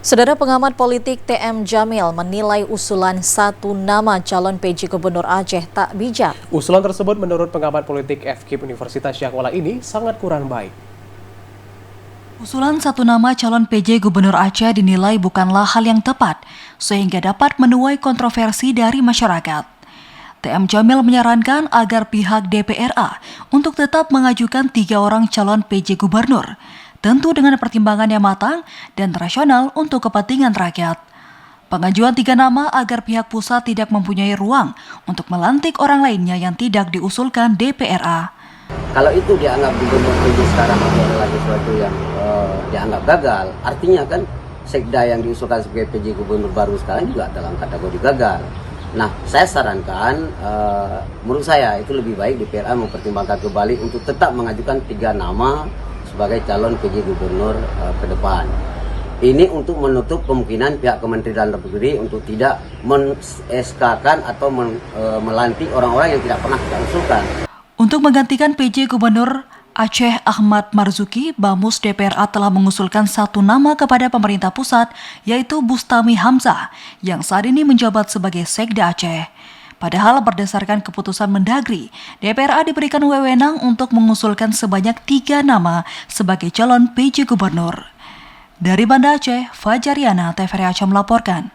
Saudara pengamat politik TM Jamil menilai usulan satu nama calon PJ Gubernur Aceh tak bijak. Usulan tersebut menurut pengamat politik FKIP Universitas Syahkuala ini sangat kurang baik. Usulan satu nama calon PJ Gubernur Aceh dinilai bukanlah hal yang tepat, sehingga dapat menuai kontroversi dari masyarakat. TM Jamil menyarankan agar pihak DPRA untuk tetap mengajukan 3 orang calon PJ Gubernur, tentu dengan pertimbangan yang matang dan rasional untuk kepentingan rakyat. Pengajuan 3 nama agar pihak pusat tidak mempunyai ruang untuk melantik orang lainnya yang tidak diusulkan DPRA. Kalau itu dianggap gubernur PJ sekarang adalah sesuatu yang dianggap gagal, artinya kan sekda yang diusulkan sebagai PJ gubernur baru sekarang juga dalam kategori gagal. Nah, saya sarankan, menurut saya itu lebih baik DPRA mempertimbangkan kembali untuk tetap mengajukan 3 nama sebagai calon PJ gubernur ke depan. Ini untuk menutup kemungkinan pihak Kementerian Dalam Negeri untuk tidak men-SK-kan atau melantik orang-orang yang tidak pernah kita usulkan. Untuk menggantikan PJ Gubernur Aceh Ahmad Marzuki, Bamus DPRA telah mengusulkan 1 nama kepada pemerintah pusat, yaitu Bustami Hamzah, yang saat ini menjabat sebagai Sekda Aceh. Padahal berdasarkan keputusan Mendagri, DPRA diberikan wewenang untuk mengusulkan sebanyak 3 nama sebagai calon PJ Gubernur. Dari Banda Aceh, Fajariana, TVRI Aceh melaporkan.